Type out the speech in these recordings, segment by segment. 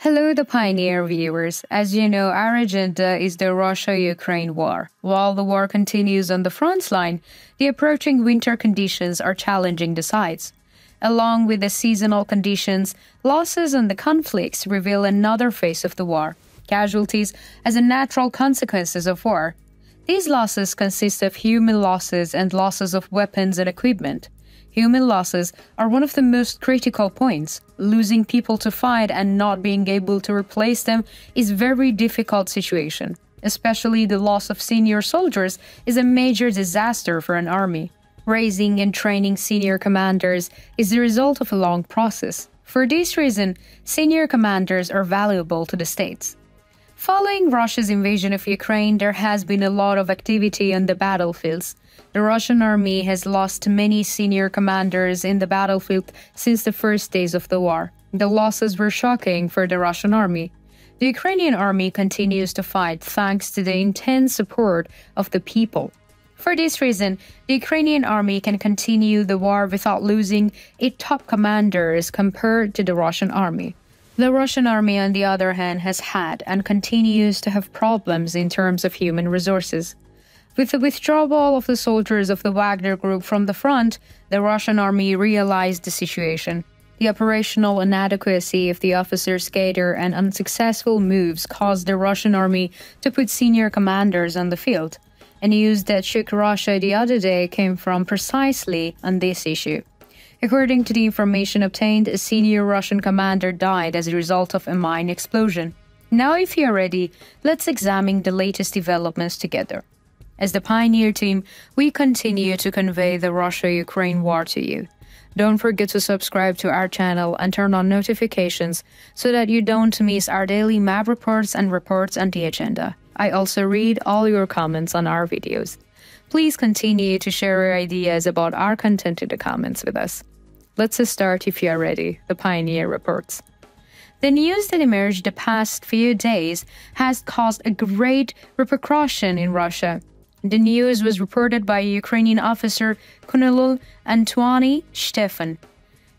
Hello, the Pioneer viewers. As you know, our agenda is the Russia-Ukraine war. While the war continues on the front line, the approaching winter conditions are challenging the sides. Along with the seasonal conditions, losses and the conflicts reveal another face of the war, casualties as a natural consequences of war. These losses consist of human losses and losses of weapons and equipment. Human losses are one of the most critical points. Losing people to fight and not being able to replace them is a very difficult situation. Especially the loss of senior soldiers is a major disaster for an army. Raising and training senior commanders is the result of a long process. For this reason, senior commanders are valuable to the states. Following Russia's invasion of Ukraine, there has been a lot of activity on the battlefields. The Russian army has lost many senior commanders in the battlefield since the first days of the war. The losses were shocking for the Russian army. The Ukrainian army continues to fight thanks to the intense support of the people. For this reason, the Ukrainian army can continue the war without losing its top commanders compared to the Russian army. The Russian army, on the other hand, has had and continues to have problems in terms of human resources. With the withdrawal of the soldiers of the Wagner Group from the front, the Russian army realized the situation. The operational inadequacy of the officers' cadre and unsuccessful moves caused the Russian army to put senior commanders on the field. A news that shook Russia the other day came from precisely on this issue. According to the information obtained, a senior Russian commander died as a result of a mine explosion. Now, if you're ready, let's examine the latest developments together. As the Pioneer team, we continue to convey the Russia-Ukraine war to you. Don't forget to subscribe to our channel and turn on notifications so that you don't miss our daily map reports and reports on the agenda. I also read all your comments on our videos. Please continue to share your ideas about our content in the comments with us. Let's start if you are ready, the Pioneer reports. The news that emerged the past few days has caused a great repercussion in Russia. The news was reported by a Ukrainian officer, Colonel Antoine Stefan.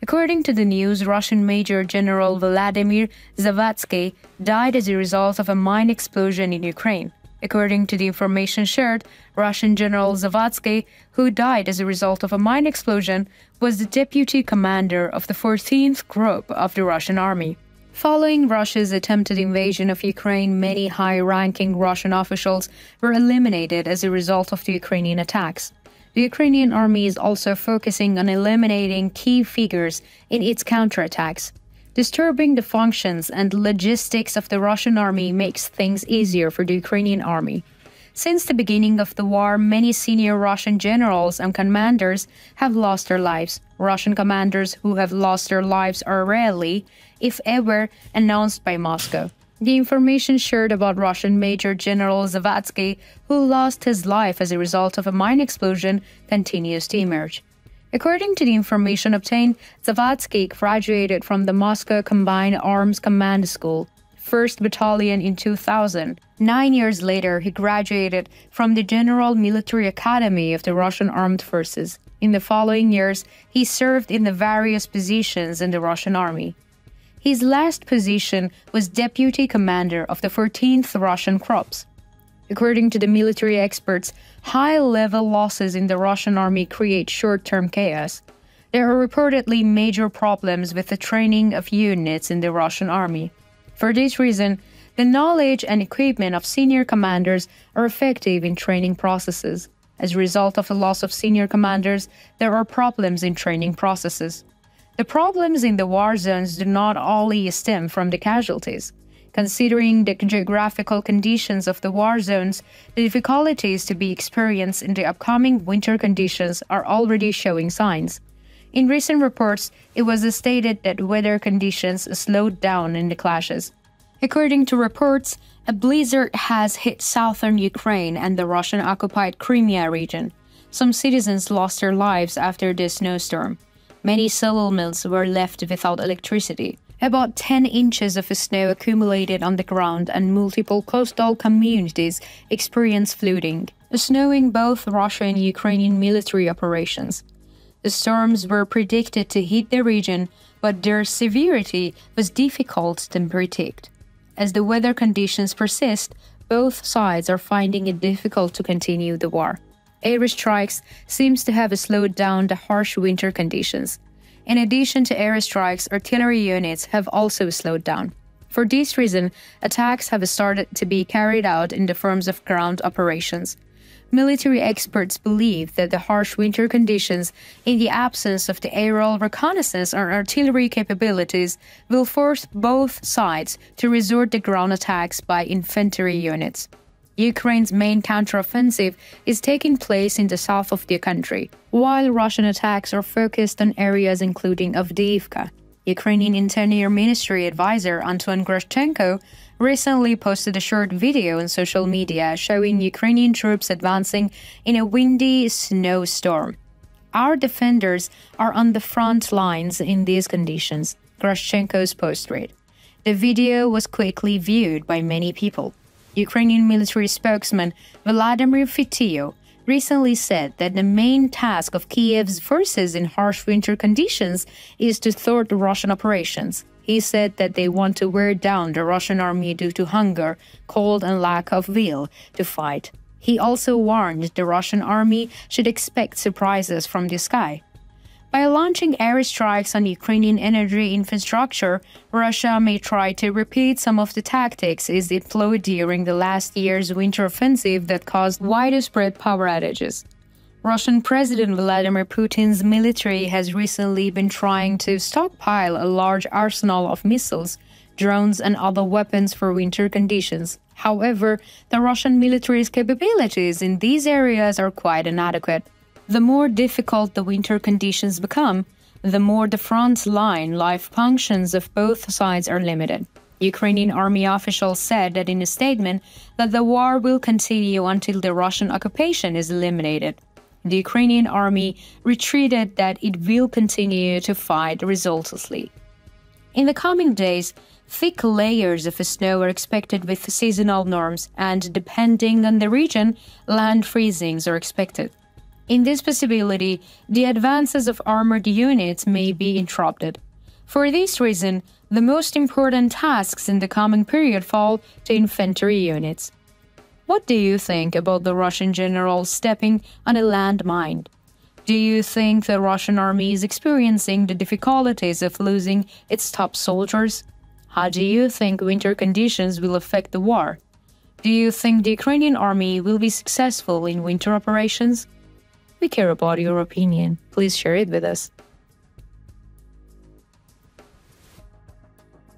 According to the news, Russian Major General Vladimir Zavatsky died as a result of a mine explosion in Ukraine. According to the information shared, Russian General Zavatsky, who died as a result of a mine explosion, was the deputy commander of the 14th Group of the Russian army. Following Russia's attempted invasion of Ukraine, many high-ranking Russian officials were eliminated as a result of the Ukrainian attacks. The Ukrainian army is also focusing on eliminating key figures in its counterattacks. Disturbing the functions and logistics of the Russian army makes things easier for the Ukrainian army. Since the beginning of the war, many senior Russian generals and commanders have lost their lives. Russian commanders who have lost their lives are rarely, if ever, announced by Moscow. The information shared about Russian Major General Zavatsky, who lost his life as a result of a mine explosion, continues to emerge. According to the information obtained, Zavatsky graduated from the Moscow Combined Arms Command School, 1st Battalion in 2000. 9 years later, he graduated from the General Military Academy of the Russian Armed Forces. In the following years, he served in the various positions in the Russian army. His last position was Deputy Commander of the 14th Russian Corps. According to the military experts, high-level losses in the Russian army create short-term chaos. There are reportedly major problems with the training of units in the Russian army. For this reason, the knowledge and equipment of senior commanders are effective in training processes. As a result of the loss of senior commanders, there are problems in training processes. The problems in the war zones do not only stem from the casualties. Considering the geographical conditions of the war zones, the difficulties to be experienced in the upcoming winter conditions are already showing signs. In recent reports, it was stated that weather conditions slowed down in the clashes. According to reports, a blizzard has hit southern Ukraine and the Russian-occupied Crimea region. Some citizens lost their lives after this snowstorm. Many settlements were left without electricity. About 10 inches of snow accumulated on the ground and multiple coastal communities experienced flooding, slowing both Russian and Ukrainian military operations. The storms were predicted to hit the region, but their severity was difficult to predict. As the weather conditions persist, both sides are finding it difficult to continue the war. Airstrikes seems to have slowed down the harsh winter conditions. In addition to airstrikes, artillery units have also slowed down. For this reason, attacks have started to be carried out in the forms of ground operations. Military experts believe that the harsh winter conditions, in the absence of the aerial reconnaissance or artillery capabilities, will force both sides to resort to ground attacks by infantry units. Ukraine's main counteroffensive is taking place in the south of the country, while Russian attacks are focused on areas including Avdiivka. Ukrainian Interior Ministry advisor Anton Grashchenko recently posted a short video on social media showing Ukrainian troops advancing in a windy snowstorm. "Our defenders are on the front lines in these conditions," Grashchenko's post read. The video was quickly viewed by many people. Ukrainian military spokesman Vladimir Fitio recently said that the main task of Kiev's forces in harsh winter conditions is to thwart Russian operations. He said that they want to wear down the Russian army due to hunger, cold, and lack of will to fight. He also warned the Russian army should expect surprises from the sky. By launching airstrikes on Ukrainian energy infrastructure, Russia may try to repeat some of the tactics it employed during the last year's winter offensive that caused widespread power outages. Russian President Vladimir Putin's military has recently been trying to stockpile a large arsenal of missiles, drones, and other weapons for winter conditions. However, the Russian military's capabilities in these areas are quite inadequate. The more difficult the winter conditions become, the more the front line life functions of both sides are limited. Ukrainian army officials said that in a statement that the war will continue until the Russian occupation is eliminated. The Ukrainian army retreated that it will continue to fight resolutely. In the coming days, thick layers of snow are expected with seasonal norms, and depending on the region, land freezings are expected. In this possibility, the advances of armored units may be interrupted. For this reason, the most important tasks in the coming period fall to infantry units. What do you think about the Russian general stepping on a landmine? Do you think the Russian army is experiencing the difficulties of losing its top soldiers? How do you think winter conditions will affect the war? Do you think the Ukrainian army will be successful in winter operations? We care about your opinion. Please share it with us.